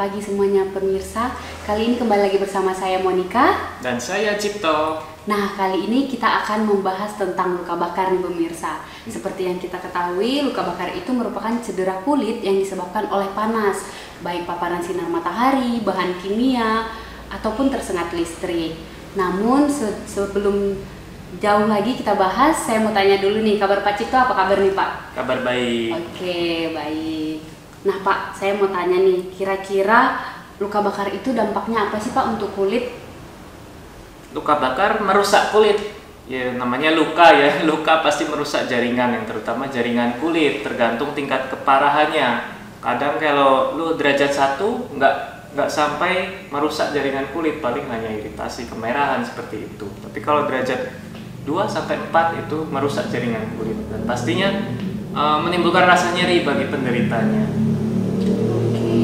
pagi semuanya pemirsa. Kali ini kembali lagi bersama saya Monica. Dan saya Cipto. Nah, kali ini kita akan membahas tentang luka bakar nih pemirsa. Seperti yang kita ketahui, luka bakar itu merupakan cedera kulit yang disebabkan oleh panas, baik paparan sinar matahari, bahan kimia, ataupun tersengat listrik. Namun sebelum jauh lagi kita bahas, saya mau tanya dulu nih, kabar Pak Cipto apa kabar nih Pak? Kabar baik. Oke, baik. Nah Pak, saya mau tanya nih, kira-kira luka bakar itu dampaknya apa sih Pak untuk kulit? Luka bakar merusak kulit. Ya namanya luka ya, luka pasti merusak jaringan, yang terutama jaringan kulit, tergantung tingkat keparahannya. Kadang kalau lu derajat 1 nggak sampai merusak jaringan kulit, paling hanya iritasi, kemerahan seperti itu. Tapi kalau derajat 2-4 itu merusak jaringan kulit dan pastinya menimbulkan rasa nyeri bagi penderitanya. Oke.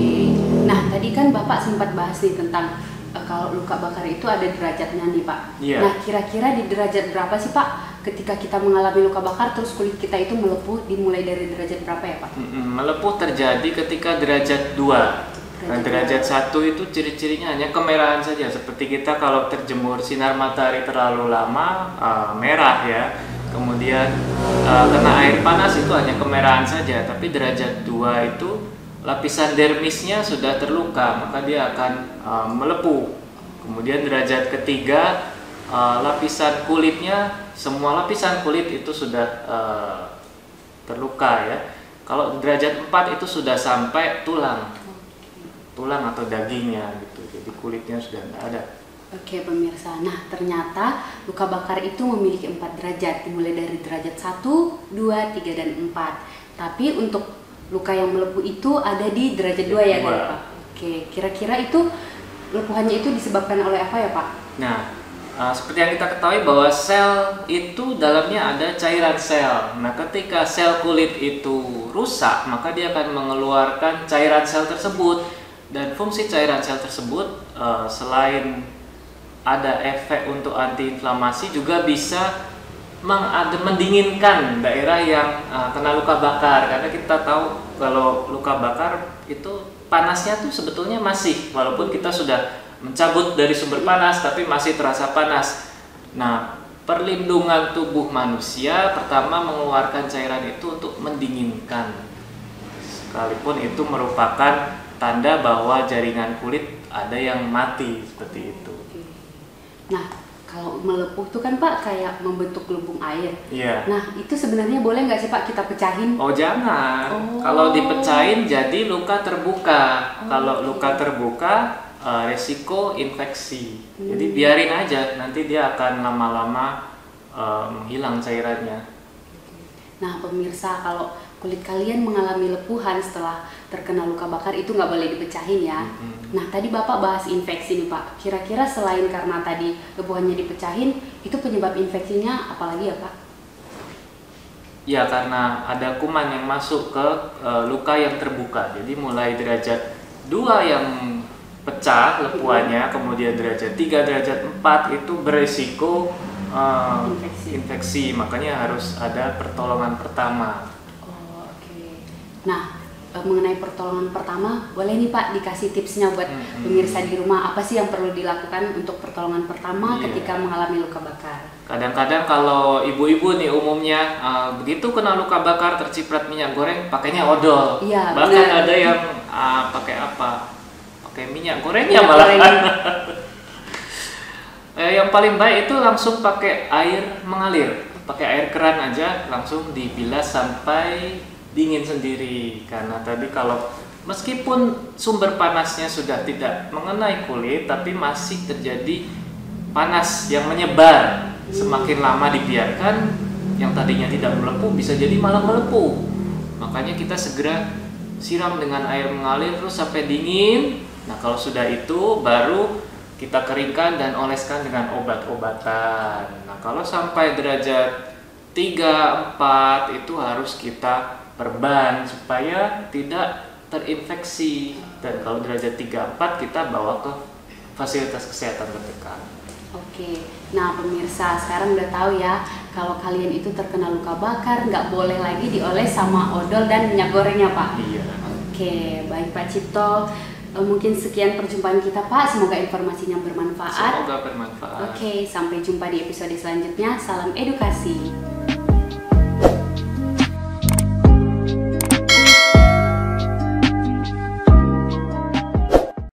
Nah, tadi kan Bapak sempat bahas nih tentang kalau luka bakar itu ada derajatnya nih Pak. Iya. Nah, kira-kira di derajat berapa sih Pak ketika kita mengalami luka bakar terus kulit kita itu melepuh, dimulai dari derajat berapa ya Pak? Melepuh terjadi ketika derajat 2. Nah, derajat 1 itu ciri-cirinya hanya kemerahan saja, seperti kita kalau terjemur sinar matahari terlalu lama merah ya. Kemudian kena air panas itu hanya kemerahan saja, tapi derajat 2 itu lapisan dermisnya sudah terluka, maka dia akan melepuh. Kemudian derajat ketiga lapisan kulitnya, semua lapisan kulit itu sudah terluka ya. Kalau derajat 4 itu sudah sampai tulang atau dagingnya gitu, jadi kulitnya sudah tidak ada. Oke pemirsa, nah ternyata luka bakar itu memiliki 4 derajat, dimulai dari derajat 1, 2, 3, dan 4. Tapi untuk luka yang melepuh itu ada di derajat 2 ya Pak? Oke, kira-kira itu lepuhannya itu disebabkan oleh apa ya Pak? Nah, seperti yang kita ketahui bahwa sel itu dalamnya ada cairan sel. Nah, ketika sel kulit itu rusak, maka dia akan mengeluarkan cairan sel tersebut. Dan fungsi cairan sel tersebut selain ada efek untuk antiinflamasi, juga bisa mendinginkan daerah yang kena luka bakar. Karena kita tahu kalau luka bakar itu panasnya tuh sebetulnya masih, walaupun kita sudah mencabut dari sumber panas, tapi masih terasa panas. Nah, perlindungan tubuh manusia pertama mengeluarkan cairan itu untuk mendinginkan, sekalipun itu merupakan tanda bahwa jaringan kulit ada yang mati seperti itu. Nah, kalau melepuh itu kan Pak kayak membentuk lumbung air. Iya. Nah, itu sebenarnya boleh nggak sih Pak kita pecahin? Oh jangan. Kalau dipecahin jadi luka terbuka. Kalau luka terbuka resiko infeksi. Jadi biarin aja, nanti dia akan lama-lama menghilang cairannya. Nah pemirsa, kalau kulit kalian mengalami lepuhan setelah terkena luka bakar itu nggak boleh dipecahin ya. Nah tadi Bapak bahas infeksi nih Pak. Kira-kira selain karena tadi lepuhannya dipecahin, itu penyebab infeksinya apalagi ya Pak? Ya karena ada kuman yang masuk ke luka yang terbuka. Jadi mulai derajat 2 yang pecah lepuhannya, kemudian derajat 3, derajat 4 itu beresiko infeksi. Makanya harus ada pertolongan pertama. Nah, mengenai pertolongan pertama, boleh nih Pak dikasih tipsnya buat pemirsa di rumah, apa sih yang perlu dilakukan untuk pertolongan pertama ketika mengalami luka bakar? Kadang-kadang kalau ibu-ibu nih umumnya begitu kena luka bakar terciprat minyak goreng, pakainya odol. Iya, bahkan benar. ada yang pakai apa? Pakai minyak gorengnya malah. Yang paling baik itu langsung pakai air mengalir, pakai air keran aja, langsung dibilas sampai dingin sendiri. Karena tadi kalau meskipun sumber panasnya sudah tidak mengenai kulit, tapi masih terjadi panas yang menyebar. Semakin lama dibiarkan, yang tadinya tidak melepuh bisa jadi malah melepuh. Makanya kita segera siram dengan air mengalir terus sampai dingin. Nah kalau sudah itu baru kita keringkan dan oleskan dengan obat-obatan. Nah kalau sampai derajat 3, 4 itu harus kita perban supaya tidak terinfeksi, dan kalau derajat 3, 4 kita bawa ke fasilitas kesehatan terdekat. Oke, nah pemirsa sekarang udah tahu ya, kalau kalian itu terkena luka bakar nggak boleh lagi dioles sama odol dan minyak gorengnya Pak. Iya. Oke, baik Pak Cipto. Mungkin sekian perjumpaan kita Pak, semoga informasinya bermanfaat. Semoga bermanfaat. Oke, sampai jumpa di episode selanjutnya. Salam edukasi.